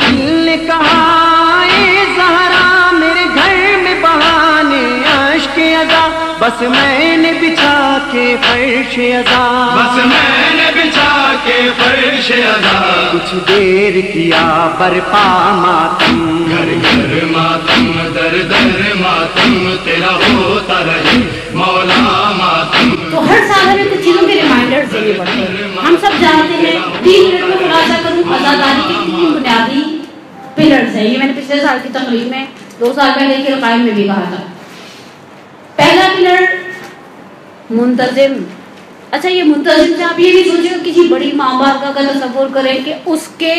دل نے کہا اے زہرا میرے گھر میں بہانے اشک ادا، بس میں نے بچھا کے فرش ادا، بس میں نے بچھا کے فرش ادا، کچھ دیر کیا برپا ماتم، گھر گھر ماتم در در ماتم تیرا ہوتا رہے مولا ماتم۔ تو ہر سال ہمیں کچھ چیزوں کے ریمائنڈرز دینے پڑتے ہیں۔ ہم سب جانتے ہیں 3 منٹ میں خلاصہ کروں، آزاداری کے 3 بنیادی پلرز ہیں۔ یہ میں نے پچھلے سال کی تقریب میں 2 سال پہلے کے رقائم میں بھی کہا تھا۔ پہلا پلر منتظم۔ اچھا یہ منتظم سے آپ یہ بھی سوچیں کہ کسی بڑی ماں بارگاہ کا تصور کریں کہ اس کے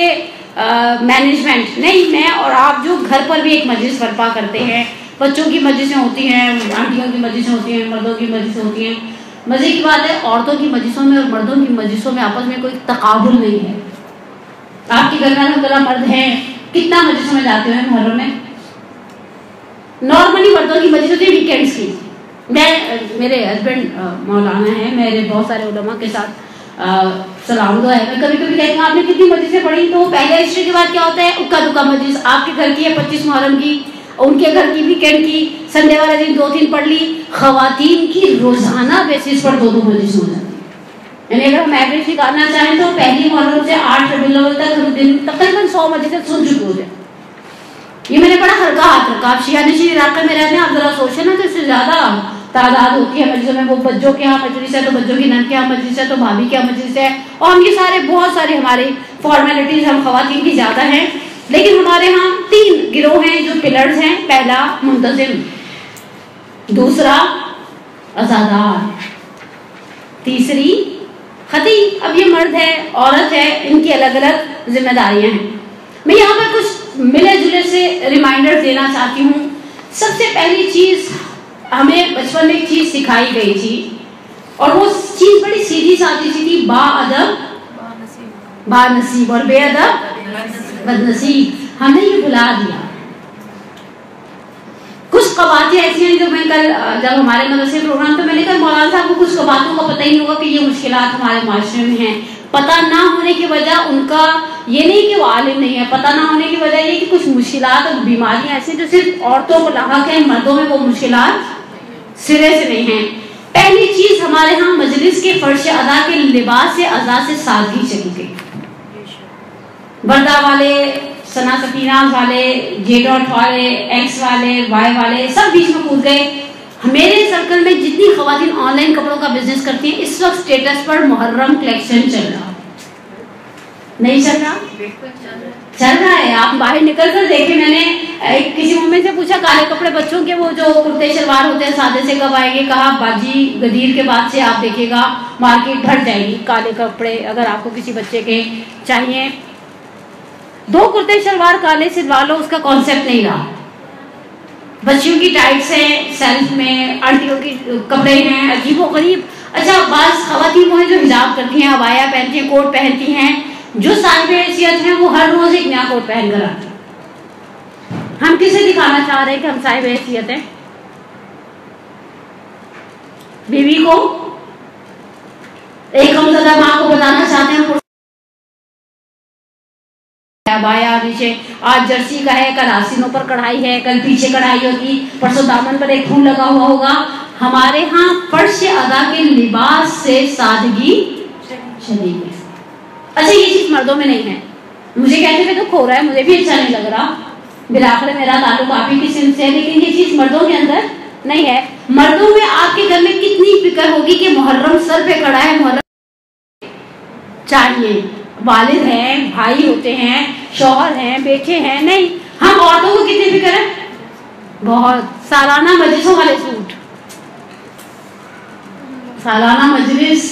مینجمنٹ نہیں، میں اور آپ جو گھر پر بھی ایک مجلس برپا کرتے ہیں، بچوں کی مجلسیں ہوتی ہیں، آنٹیوں کی مجلسیں ہوتی ہیں، مردوں کی مجلسیں ہوتی ہیں۔ مزے کی بات ہے عورتوں کی مجلسوں میں اور مردوں کی مجلسوں میں آپس میں کوئی تقابل نہیں ہے۔ آپ کے گھر میں الحمدللہ مرد ہیں، کتنا مجلسوں میں جاتے ہیں محرم میں؟ نارملی مردوں کی مجلس ہوتی ہے ویکینڈس کی۔ میں میرے ہسبینڈ مولانا ہیں، میرے بہت سارے علماء کے ساتھ سلام دعا ہے، میں کبھی کبھی کہتی ہوں آپ نے کتنی مجلسیں پڑھی، تو پہلے ہسٹری کے بعد کیا ہوتا ہے اکا دکا مجلس، آپ کے گھر کی ہے 25 محرم کی، ان کے گھر کی ویکینڈ کی، سنڈے والا دن 2-3 پڑھ لی۔ خواتین کی روزانہ بیسس پر 2 مجلس ہو جاتی ہیں، یعنی اگر ہم ایوریج نکالنا چاہیں تو پہلی محرم سے 8 ربیع الاول تک ہم دن تقریباً 100 مجلسیں سن چکے ہو جائیں۔ یہ میں نے بڑا ہلکا ہاتھ رکھا، آپ شیعہ نشین علاقے میں رہتے ہیں، آپ ذرا سوچیں نا تو اس سے زیادہ تعداد ہوتی ہے مجلسوں میں، وہ بچوں کے یہاں مجلس ہے تو بچوں کی نند کے یہاں مجلس ہے تو بھابھی کے یہاں مجلس ہے، اور ہم یہ سارے بہت سارے ہماری فارمیلٹیز ہم خواتین کی زیادہ ہیں، لیکن ہمارے ہاں 3 گروہ ہیں جو پلرز ہیں۔ پہلا منتظم، دوسرا عزادار، تیسری خطیب۔ اب یہ مرد ہے عورت ہے، ان کی الگ الگ ذمہ داریاں ہیں۔ میں یہاں پہ کچھ ملے جلے سے ریمائنڈر دینا چاہتی ہوں۔ سب سے پہلی چیز ہمیں بچپن میں ایک چیز سکھائی گئی تھی اور وہ چیز بڑی سیدھی سادی سی تھی، با ادب با نصیب اور بے ادب بد نصیب۔ ہمیں یہ بھلا دیا۔ کچھ قباطیں ایسی ہیں جو میں کل جب ہمارے مدرسے پروگرام تو میں نے کہا مولانا صاحب کو کچھ قباطوں کا پتہ ہی نہیں ہوگا کہ یہ مشکلات ہمارے معاشرے میں ہیں۔ پتہ نہ ہونے کی وجہ ان کا یہ نہیں کہ وہ عالم نہیں ہے، پتہ نہ ہونے کی وجہ یہ کہ کچھ مشکلات اور بیماریاں ایسی جو صرف عورتوں کو لاحق ہیں، مردوں میں وہ مشکلات سرے سے نہیں ہیں۔ پہلی چیز ہمارے ہاں مجلس کے فرش ادا کے لباس سے ادا سے سادگی چلی گئی۔ بردہ والے، ثنا سکینہ والے، جے ڈاٹ والے، ایکس والے، وائی والے سب بیچ میں کود گئے۔ میرے سرکل میں جتنی خواتین آن لائن کپڑوں کا بزنس کرتی ہیں اس وقت اسٹیٹس پر محرم کلیکشن چل رہا، نہیں چل رہا؟ چل رہا ہے۔ آپ باہر نکل کر دیکھیں، میں نے کسی ممی سے پوچھا کالے کپڑے بچوں کے وہ جو کرتے شلوار ہوتے ہیں سادے سے کب آئیں گے؟ کہا باجی غدیر کے بعد سے آپ دیکھے گا مارکیٹ بھر جائے گی کالے کپڑے، اگر آپ کو کسی بچے کے چاہیے 2 کرتے شلوار کالے سلوا لو، اس کا کانسیپٹ نہیں رہا۔ بچیوں کی ٹائٹس ہیں سیلف میں، آنٹیوں کی کپڑے ہیں عجیب و غریب۔ اچھا بعض خواتین وہ ہیں جو حجاب کرتی ہیں، عبایا پہنتی ہیں، کوٹ پہنتی ہیں، جو صاحب حیثیت ہیں وہ ہر روز ایک نیا کوٹ پہن کر آتے ہیں۔ ہم کسے دکھانا چاہ رہے ہیں کہ ہم صاحب حیثیت ہیں؟ بیوی کو، ایک غمزدہ ماں کو بتانا چاہتے ہیں عبایا نیچے آج جرسی کا ہے، کل آستینوں پر کڑھائی ہے، کل پیچھے کڑھائی ہوگی، پرسوں دامن پر ایک پھول لگا ہوا ہوگا۔ ہمارے ہاں فرش ادا کے لباس سے سادگی چلی گئی۔ اچھا یہ چیز مردوں میں نہیں ہے، مجھے کہتے ہوئے دکھ ہو رہا ہے، مجھے بھی اچھا نہیں لگ رہا، بالآخر میرا تعلق آپ ہی کی سمت سے ہے، لیکن یہ چیز مردوں کے اندر نہیں ہے۔ مردوں میں آپ کے گھر میں کتنی فکر ہوگی کہ محرم سر پہ کڑا ہے، محرم چاہیے، والد ہیں، بھائی ہوتے ہیں، شوہر ہیں، بیٹے ہیں، نہیں۔ ہم عورتوں کو کتنی فکر ہے؟ بہت۔ سالانہ مجلسوں والے سوٹ، سالانہ مجلس،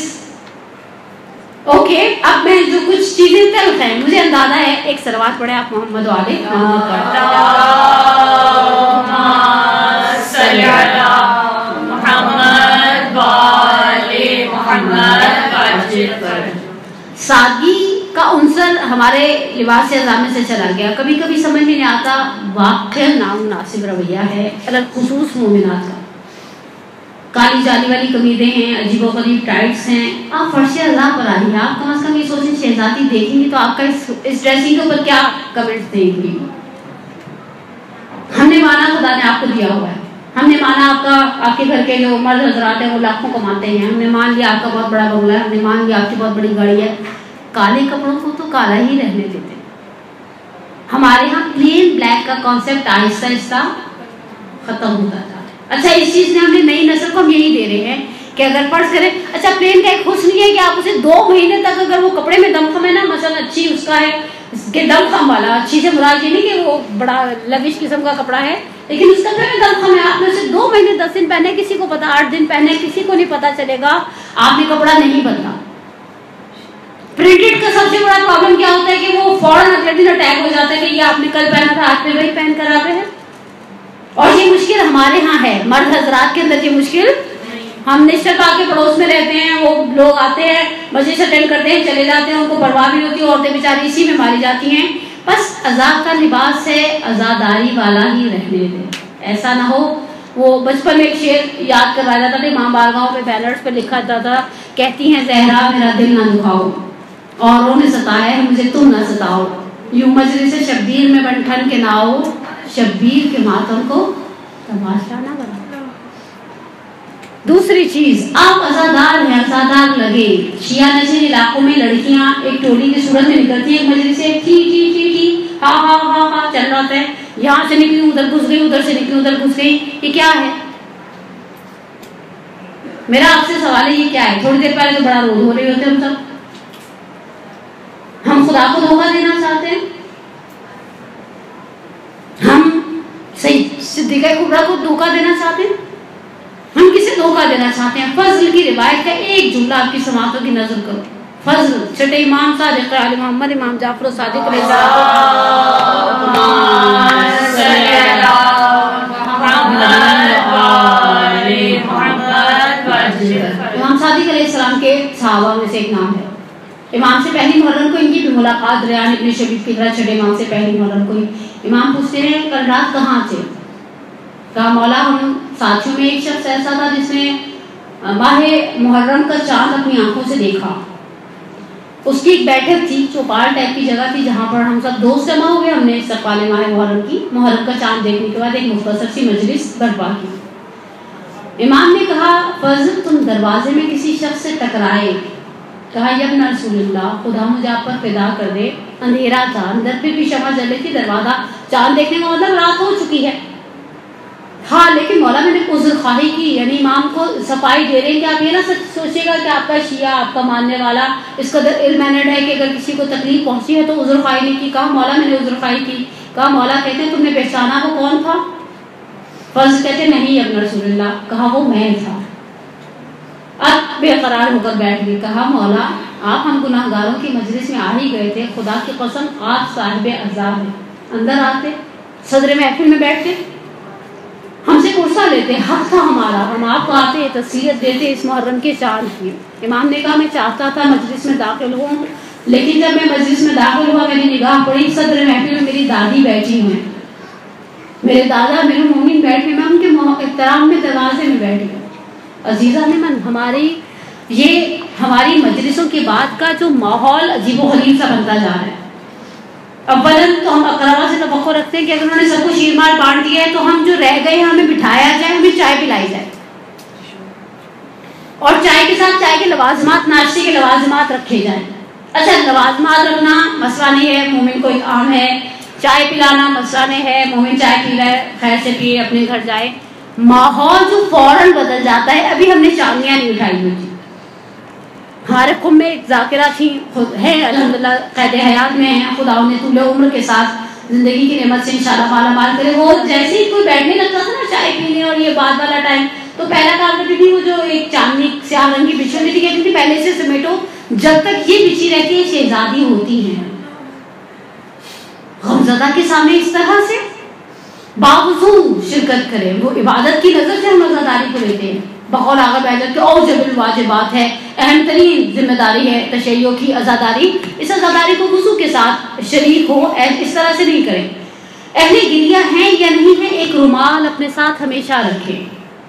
اوکے۔ اب میں جو کچھ چیزیں تلخ ہیں مجھے اندازہ ہے، ایک سلوات پڑھے آپ محمد والے سادگی کا عنصر ہمارے لباس اعضاء میں سے چلا گیا۔ کبھی کبھی سمجھ میں نہیں آتا، واقعی نامناسب رویہ ہے خصوص مومنات کا۔ کالی جالی والی قمیضیں ہیں، عجیب و غریب ٹائٹس ہیں. آپ فرش اعضاء پر آئیے. آپ کم از کم یہ سوچیں شہزادی دیکھیں گی تو آپ کا اس ڈریسنگ کے اوپر کیا کمنٹس دیں گی. ہم نے مانا خدا نے آپ کو دیا ہوا ہے. ہم نے مانا آپ کے گھر کے جو مرد حضرات ہیں وہ لاکھوں کماتے ہیں. ہم نے مان لیا آپ کا بہت بڑا بنگلہ ہے. ہم نے مان لیا آپ کی بہت بڑی گاڑی ہے. کالے کپڑوں کو تو کالا ہی رہنے دیتے. ہمارے ہاں پلین بلیک کا کانسیپٹ آہستہ آہستہ ختم ہوتا جا رہا ہے. اچھا اس چیز نے ہم نے نئی نسل کو ہم یہی دے رہے ہیں کہ اگر فرض کریں اچھا پلین کا ایک حسن یہ ہے کہ آپ اسے 2 مہینے تک اگر وہ کپڑے میں دم خم ہے نا، مثلا اچھی اس کا ہے کہ دم خم والا، اچھی سے مراد یہ نہیں کہ وہ بڑا لوش قسم کا کپڑا ہے لیکن اس کپڑے میں دم خم ہے، آپ نے اسے 2 مہینے 10 دن پہنے، کسی کو پتا 8 دن پہنے، کسی کو نہیں پتا چلے گا. آپ نے کپڑا نہیں بدلا. پرنٹڈ کا سب سے بڑا پرابلم کیا ہوتا ہے کہ وہ فوراً اگلے دن اٹیک ہو جاتا ہے کہ یہ آپ نے کل پہنا تھا آج پہ وہی پہن کر آ رہے ہیں. اور یہ مشکل ہمارے ہاں ہے، مرد حضرات کے اندر یہ مشکل. ہم نشتر پاک کے پڑوس میں رہتے ہیں، وہ لوگ آتے ہیں مجلس اٹینڈ کرتے ہیں چلے جاتے ہیں، ان کو پرواہ نہیں ہوتی، عورتیں بیچاری اسی میں ماری جاتی ہیں. بس عزا کا لباس ہے، عزاداری والا ہی رہنے دیں. ایسا نہ ہو وہ بچپن میں ایک شعر یاد کروایا جاتا تھا، امام بارگاہوں پہ بینرز پہ لکھا جاتا تھا، کہتی ہیں زہرا میرا دل نہ دکھاؤ، اوروں نے ستایا ہے مجھے تم نہ ستاؤ، یوں مجلس شبیر میں بن ٹھن کے نہ آؤ، شبیر کے ماتم کو تماشا نہ بناؤ. دوسری چیز آپ عزادار ہیں، عزادار لگے. شیعہ نشین علاقوں میں لڑکیاں ایک ٹولی کی صورت میں نکلتی ہیں مجلس سے، ٹھی ٹھی ٹھی ٹھی ہا ہا ہا ہا چل رہا ہے، یہاں سے نکلی ادھر گھس گئی، ادھر سے نکلی ادھر گھس گئی. یہ کیا ہے؟ میرا آپ سے سوال ہے یہ کیا ہے؟ تھوڑی دیر پہلے تو بڑا روز ہو رہے ہوتے ہم سب. ہم خدا کو دھوکہ دینا چاہتے ہیں؟ ہم صدیقہ کبریٰ کو دھوکہ دینا چاہتے ہیں؟ ہم کسے دھوکہ دینا چاہتے ہیں؟ فضل کی روایت کا ایک جملہ آپ کی سماعتوں کی نظر کرو. فضل چھٹے امام صادق علی محمد امام جعفر صادق علیہ السلام، امام صادق علیہ السلام کے صحابہ میں سے ایک نام ہے. امام سے پہلی محرم کو ان کی بھی ملاقات ریان ابن شبیب کی طرح چھٹے امام سے پہلی محرم کو امام پوچھتے ہیں کل رات کہاں تھے؟ کہا مولا ہم ساتھیوں میں ایک شخص ایسا تھا جس نے ماہ محرم کا چاند اپنی آنکھوں سے دیکھا. اس کی ایک بیٹھک تھی، چوپال ٹائپ کی جگہ تھی جہاں پر ہم سب دوست جمع ہوئے. ہم نے استقبال ماہ محرم کا چاند دیکھنے کے بعد ایک مختصر سی مجلس برپا کی. امام نے کہا فضل تم دروازے میں کسی شخص سے ٹکرائے. کہا یبن رسول اللہ خدا مجھے آپ پر فدا کر دے، اندھیرا تھا، اندر پہ بھی شمع جل رہی تھی، دروازہ چاند دیکھنے کا مطلب رات ہو چکی ہے. ہاں لیکن مولا میں نے عذر خواہی کی، یعنی امام کو صفائی دے رہے ہیں کہ آپ یہ نہ سوچے گا کہ آپ کا شیعہ آپ کا ماننے والا اس قدر علم ہے کہ اگر کسی کو تکلیف پہنچی ہے تو عذر خواہی نہیں کی. کہا مولا میں نے عذر خواہی کی. کہا مولا کہتے ہیں تم نے پہچانا وہ کون تھا؟ فضل کہتے نہیں ابن رسول اللہ. کہا وہ میں تھا. اب بے قرار ہو کر بیٹھ گئی. کہا مولا آپ ہم گناہ گاروں کی مجلس میں آ ہی گئے تھے، خدا کی قسم آپ صاحب عذاب ہیں، اندر آتے صدر محفل میں بیٹھتے ہم سے پرسہ لیتے، حق تھا ہمارا، ہم آپ کو آتے تسلیت دیتے اس محرم کے چاند کی. امام نے کہا میں چاہتا تھا مجلس میں داخل ہوں، لیکن جب میں مجلس میں داخل ہوا میری نگاہ پڑی صدر محفل میں میری دادی بیٹھی ہوئی ہیں، میرے دادا میرے مومن بیٹھے، میں ان کے احترام میں دروازے میں بیٹھ گیا. عزیزہ من ہماری مجلسوں کے بعد کا جو ماحول عجیب و غریب سا بنتا جا رہا ہے. اولاً تو ہم اقربا سے توقع رکھتے ہیں کہ اگر انہوں نے سب کو شیرمال بانٹ دیا ہے تو ہم جو رہ گئے ہیں ہمیں بٹھایا جائے، ہمیں چائے پلائی جائے، اور چائے کے ساتھ چائے کے لوازمات، ناشتے کے لوازمات رکھے جائیں. اچھا لوازمات رکھنا مسئلہ نہیں ہے، مومن کو ایک عام ہے. چائے پلانا مسئلہ نہیں ہے، مومن چائے پی رہا ہے خیر سے پیے اپنے گھر جائے. ماحول جو فوراً بدل جاتا ہے. ابھی ہم نے چاندیاں نہیں اٹھائی ہوئی تھی، ہمارے قوم میں ایک ذاکرہ تھی ہے الحمدللہ قید حیات میں ہیں، خدا انہیں طول عمر کے ساتھ زندگی کی نعمت سے انشاءاللہ مالا مال کرے. وہ جیسے ہی کوئی بیٹھنے لگتا تھا نا چائے پینے اور یہ بعد والا ٹائم، تو پہلا کام کرتی تھی وہ جو ایک چاندنی سیاہ رنگ کی بچھی ہوتی تھی، کہتی تھی پہلے سے سمیٹو جب تک یہ بچھی رہتی ہے شہزادی ہوتی ہیں. غمزدہ کے سامنے اس طرح سے باوضو شرکت کریں. وہ عبادت کی نظر سے ہم عزاداری کو لیتے ہیں. بقول آغا بیجت کے اوجب الواجبات ہے، اہم ترین ذمہ داری ہے تشیع کی عزاداری. اس عزاداری کو وضو کے ساتھ شریک ہو، اس طرح سے نہیں کریں. اہل گریہ ہیں یا نہیں ہیں، ایک رومال اپنے ساتھ ہمیشہ رکھیں.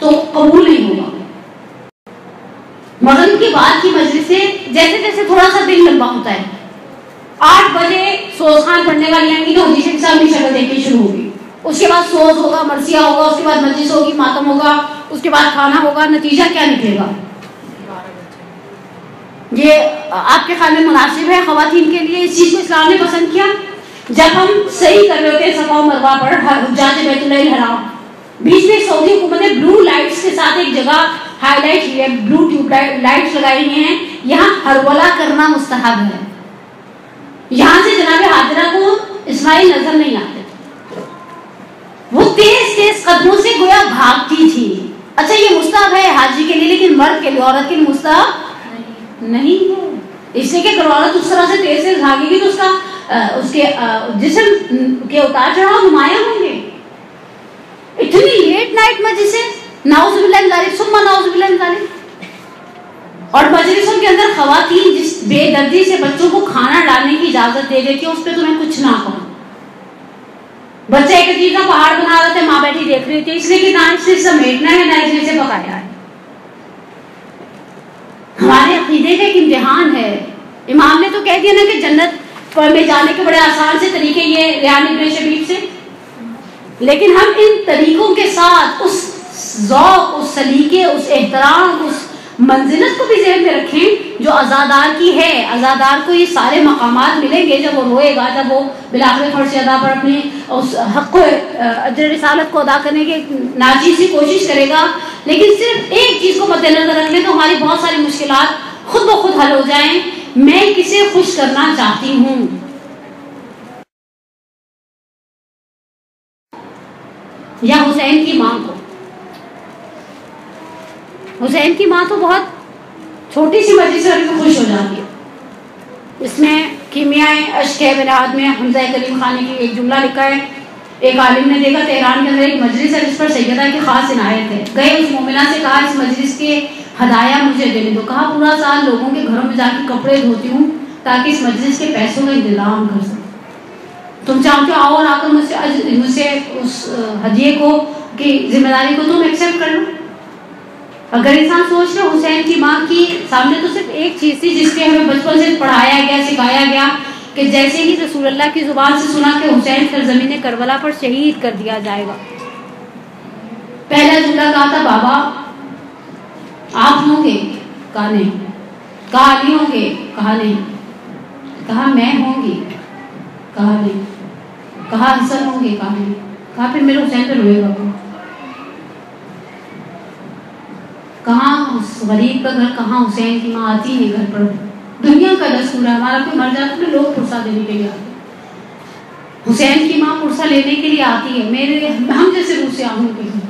تو قبول نہیں ہوگا. مغرب کے بعد کی مجلس سے جیسے جیسے تھوڑا سا دن لمبا ہوتا ہے, 8 بجے سوز خان پڑھنے والی آئیں گی تو حدیث کے سامنے شکل دیکھنی شروع ہوگی, اس کے بعد سوز ہوگا, مرثیہ ہوگا, اس کے بعد مجلس ہوگی, ماتم ہوگا, اس کے بعد کھانا ہوگا. نتیجہ کیا نکلے گا؟ یہ آپ کے خیال میں مناسب ہے خواتین کے لیے؟ اس چیز کو اسلام نے پسند کیا؟ جب ہم صحیح کر رہے ہوتے ہیں صفا و مروہ پر حجاج بیت اللہ الحرام, بیچ میں سعودی حکومت نے بلو لائٹس کے ساتھ ایک جگہ ہائی لائٹ کی ہے, بلو ٹیوب لائٹس لگائی ہوئی ہیں, یہاں ہرولہ کرنا مستحب ہے. یہاں سے جناب حاضرہ کو اسماعیل نظر نہیں آتے, وہ تیز تیز قدموں سے گویا بھاگتی تھی. اچھا یہ مستحب ہے حاجی کے لیے, لیکن مرد کے لیے, عورت کے لیے مستحب نہیں ہے. اس لیے کہ اگر عورت اس طرح سے تیز تیز بھاگے گی تو اس کے جسم کے اتار چڑھاؤ نمایاں ہوں گے. اتنی لیٹ نائٹ مجلسیں, نعوذ باللہ من ذالک ثم نعوذ باللہ من ذالک. اور مجلسوں کے اندر خواتین جس بے دردی سے بچوں کو کھانا ڈالنے کی اجازت دے دیتی ہے, اس پہ تو میں کچھ نہ کہوں. بچہ ایک عجیب کا پہاڑ بنا رہا تھا, ماں بیٹھی دیکھ رہی تھی, اس لیے کہ نہ اس سے سمیٹنا ہے نہ اس نے سے پکایا ہے. ہمارے عقیدے کا ایک امتحان ہے. امام نے تو کہہ دیا نا کہ جنت میں جانے کے بڑے آسان سے طریقے یہ ریحان ابن شبیب سے, لیکن ہم ان طریقوں کے ساتھ اس ذوق, اس سلیقے, اس احترام, اس منزلت کو بھی ذہن میں رکھیں جو عزادار کی ہے. عزادار کو یہ سارے مقامات ملیں گے جب وہ روئے گا, جب وہ بالآخر فرض ادا پر اپنی اس حق کو اجر رسالت کو ادا کرنے کی ناچیز کوشش کرے گا. لیکن صرف ایک چیز کو مد نظر رکھ لیں تو ہماری بہت ساری مشکلات خود بخود حل ہو جائیں. میں کسے خوش کرنا چاہتی ہوں؟ یا حسین کی ماں کو. حسین کی ماں تو بہت چھوٹی سی مجلس سے خوش ہو جاتی ہے. اس میں کیمیائے اشک ہے بنیاد میں حمزہ کلیم خانی کی ایک جملہ لکھا ہے. ایک عالم نے دیکھا تہران کے اندر ایک مجلس ہے جس پر سیدہ کی خاص عنایت ہے. گئے اس مومنہ سے کہا اس مجلس کے ہدایہ مجھے دینے دو. کہا پورا سال لوگوں کے گھروں میں جا کے کپڑے دھوتی ہوں تاکہ اس مجلس کے پیسوں کا انتظام کر سکوں. تم چاہتے ہو آؤ اور آ کر مجھ سے اس ہدیے کو کی ذمہ داری کو تم ایکسپٹ کر لو. اگر انسان سوچ رہے حسین کی ماں کی سامنے تو صرف ایک چیز تھی جس کے ہمیں بچپن سے پڑھایا گیا, سکھایا گیا کہ جیسے ہی رسول اللہ کی زبان سے سنا کہ حسین سرزمین کربلا پر شہید کر دیا جائے گا, پہلا جملہ کہا تھا بابا آپ ہوں گے؟ کہا نہیں. کہا علی ہوں گے؟ کہا نہیں. کہا میں ہوں گی؟ کہا نہیں. کہا حسن ہوں گے؟ کہا نہیں. کہا پھر میرے حسین پہ روئے گا کون؟ کہاں اس غریب کا گھر, کہاں حسین کی ماں آتی ہے گھر پر. دنیا کا دستور ہے, ہمارا کوئی مر جاتا ہے لوگ پرسہ دینے کے لیے آتے ہیں. حسین کی ماں پرسہ لینے کے لیے آتی ہے. میرے ہم جیسے روح سے آہوں کے گھر,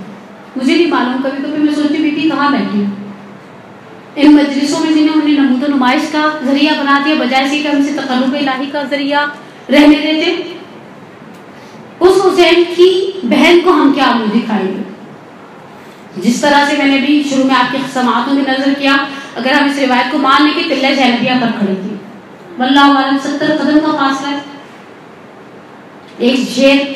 مجھے نہیں معلوم, کبھی کبھی میں سوچتی بیٹی کہاں بیٹھی ہوں ان مجلسوں میں جنہیں انہیں نمود و نمائش کا ذریعہ بنا دیا بجائے سے کہ ہم سے تقرب الہی کا ذریعہ رہنے دیتے. اس حسین کی بہن کو ہم کیا منہ دکھائیں گے؟ جس طرح سے میں نے بھی شروع میں آپ کی سماعتوں میں نظر کیا, اگر ہم اس روایت کو مان لیں کہ تلہ زینبیہ پر کھڑی تھی, واللہ عالم 70 قدم کا فاصلہ ہے. ایک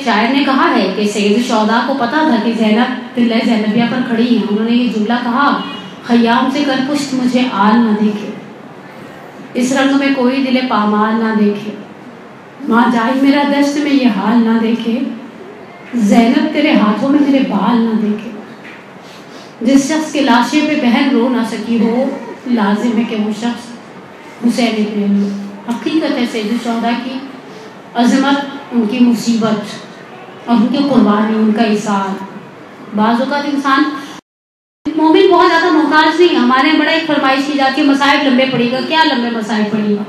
شاعر نے کہا ہے کہ سید الشہداء کو پتا تھا کہ زینب تلہ زینبیہ پر کھڑی ہیں. انہوں نے یہ جملہ کہا خیام سے کر پشت مجھے آل نہ دیکھے, اس رنگ میں کوئی دل پامال نہ دیکھے, ماں جائے میرا دشت میں یہ حال نہ دیکھے, زینب تیرے ہاتھوں میں میرے بال نہ دیکھے. جس شخص کے لاشے پہ بہن رو نہ سکی ہو لازم ہے کہ وہ شخص حسین ابن علی. حقیقت ہے سید الشہداء کی عظمت, ان کی مصیبت اور ان کی قربانی, ان کا ایثار. بعض اوقات انسان مومن بہت زیادہ محتاج نہیں. ہمارے یہاں بڑا ایک فرمائش کی جاتی ہے مصائب لمبے پڑے گا. کیا لمبے مصائب پڑے گا؟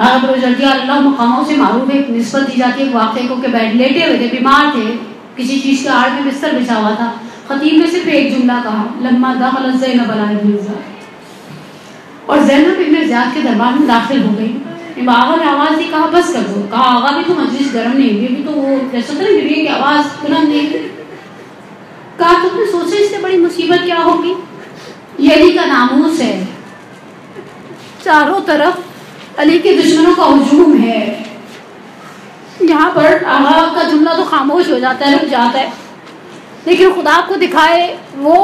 ابو جلدی اللہ مقاموں سے معروف ایک نسبت دی جاتی ہے واقعے کو کہ بیٹھ لیٹے ہوئے تھے, بیمار تھے, کسی چیز کے آڑ میں بستر بچھا ہوا تھا. خطیب نے صرف ایک جملہ کہا لما دخل زینب علی ابن زیاد, اور زینب ابن زیاد کے دربار میں داخل ہو گئی. آغا نے آواز دی, کہا بس کر دو. کہا آغا بھی تو مجلس گرم نہیں ہوئی, ابھی تو وہ جیسا تھا نا کی آواز بلند نہیں ہوئی. کہا تم نے سوچا اس سے بڑی مصیبت کیا ہوگی؟ یہ علی کا ناموس ہے, چاروں طرف علی کے دشمنوں کا ہجوم ہے. یہاں پر آغا کا جملہ تو خاموش ہو جاتا ہے, رک جاتا ہے, لیکن خدا آپ کو دکھائے وہ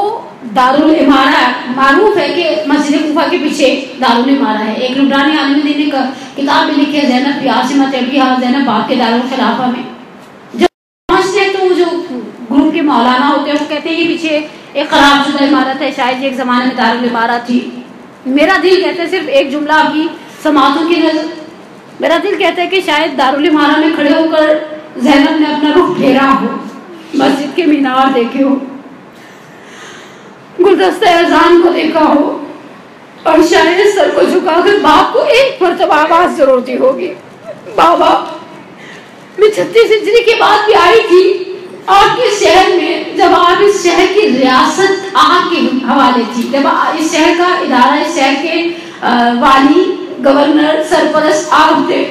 دارالعمارہ معروف ہے کہ مسجد کوفہ کے پیچھے دارالعمارہ ہے. ایک لبنانی عالم دین نے کتاب میں لکھی ہے زینب فی عاصمۃ ابیہا، زینب باپ کے دارالخلافہ میں. جب پہنچتے ہیں تو جو گروپ کے مولانا ہوتے ہیں وہ کہتے ہیں یہ پیچھے ایک خراب شدہ عمارت ہے، شاید یہ ایک زمانے میں دارالعمارہ تھی. میرا دل کہتا ہے صرف ایک جملہ آپ کی سماعتوں کی نظر، میرا دل کہتا ہے کہ شاید دارالعمارہ میں کھڑے ہو کر زینب نے اپنا رخ پھیرا ہو، مسجد کے مینار دیکھے ہو، گلدستہ اذان کو دیکھا ہو، اور شاید سر کو جھکا کر باپ کو ایک مرتبہ آواز ضرور دی ہوگی، بابا میں 36 ہجری کے بعد بھی آئی تھی آپ کے شہر میں، جب آپ اس شہر کی ریاست آپ کے حوالے تھی، جب اس شہر کا ادارہ، اس شہر کے والی، گورنر، سرپرست آپ تھے.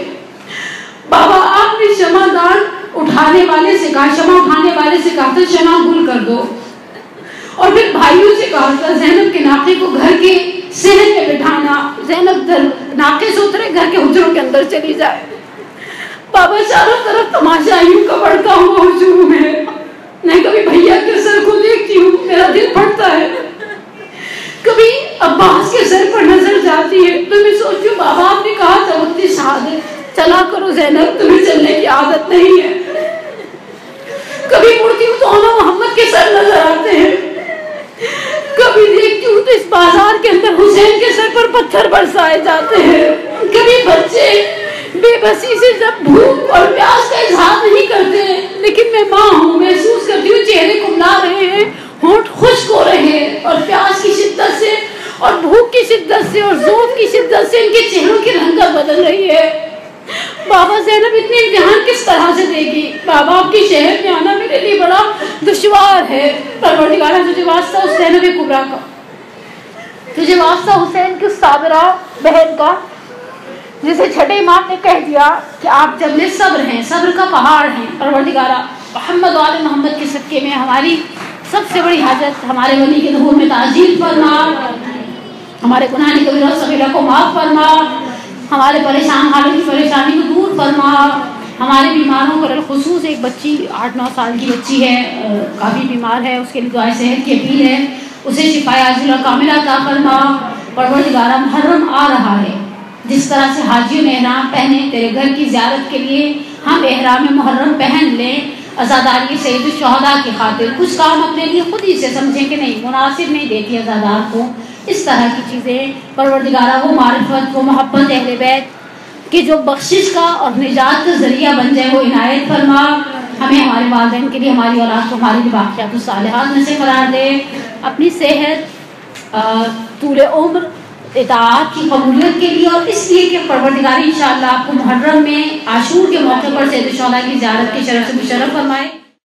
بابا آپ نے شمع دان اٹھانے والے سے کہا، شمع اٹھانے والے سے کہا تھا شمع گل کر دو، اور پھر بھائیوں سے کہا تھا زینب کے ناقے کو گھر کے صحن میں بٹھانا، زینب ناقے سے اترے گھر کے حجروں کے اندر چلی جائے. بابا چاروں طرف تماشا یوں کا بڑھتا ہوا ہجوم ہے، میں کبھی بھیا کے سر کو دیکھتی ہوں میرا دل پھٹتا ہے، کبھی عباس کے سر پر نظر جاتی ہے تو میں سوچتی ہوں بابا آپ نے کہا تھا وقت شہادت چلا کرو زینب، تمہیں چلنے کی عادت نہیں ہے. کبھی مڑتی ہوں تو انا محمد کے سر نظر آتے ہیں، کبھی دیکھتی ہوں تو اس بازار کے اندر حسین کے سر پر پتھر برسائے جاتے ہیں. کبھی بچے بے بسی سے جب بھوک اور پیاس کا اظہار نہیں کرتے، لیکن میں ماں ہوں، محسوس کرتی ہوں چہرے کملا رہے ہیں، ہونٹ خشک ہو رہے ہیں، اور پیاس کی شدت سے اور بھوک کی شدت سے اور ذوق کی شدت سے ان کے چہروں کی رنگت بدل رہی ہے. بابا زینب اتنے امتحان کس طرح سے دے گی؟ بابا آپ کے شہر میں آنا میرے لیے بڑا دشوار ہے. پروردگارہ تجھے واسطہ اس زینب کبریٰ کا، تجھے واسطہ حسین کی صابرہ بہن کا، جسے چھٹے امام نے کہہ دیا کہ آپ جبل صبر ہیں، صبر کا پہاڑ ہیں. پروردگارہ محمد وآل محمد کے صدقے میں ہماری سب سے بڑی حاجت ہمارے ولی کے ظہور میں تعجیل فرما، ہمارے گناہ کبیرہ صغیرہ کو معاف فرما، ہمارے پریشان حالوں کی پریشانی کو دور فرما، ہمارے بیماروں کو خصوص ایک بچی 8-9 سال کی بچی ہے، کافی بیمار ہے، اس کے لیے دعائے صحت کی اپیل ہے، اسے شفائے عاجلہ کاملہ عطا فرما. پروردگارہ محرم آ رہا ہے، جس طرح سے حاجیوں نے احرام پہنے تیرے گھر کی زیارت کے لیے ہم احرام محرم پہن لیں، عزاداری سید الشہداء کی خاطر. کچھ کام اپنے لیے خود ہی سے سمجھیں کہ نہیں مناسب نہیں دیتی عزادار کو، اس طرح کی چیزیں پروردگارہ وہ معرفت، وہ محبت اہل بیت کہ جو بخشش کا اور نجات کا ذریعہ بن جائے وہ عنایت فرما. ہمیں ہمارے والدین کے لیے، ہماری اولاد کو ہمارے لیے باقیات الصالحات میں سے قرار دے. اپنی صحت، طول عمر، اطاعت کی قبولیت کے لیے، اور اس لیے کہ پروردگار انشاءاللہ آپ کو محرم میں عاشور کے موقع پر سید الشہداء کی زیارت کے شرف سے مشرف فرمائے.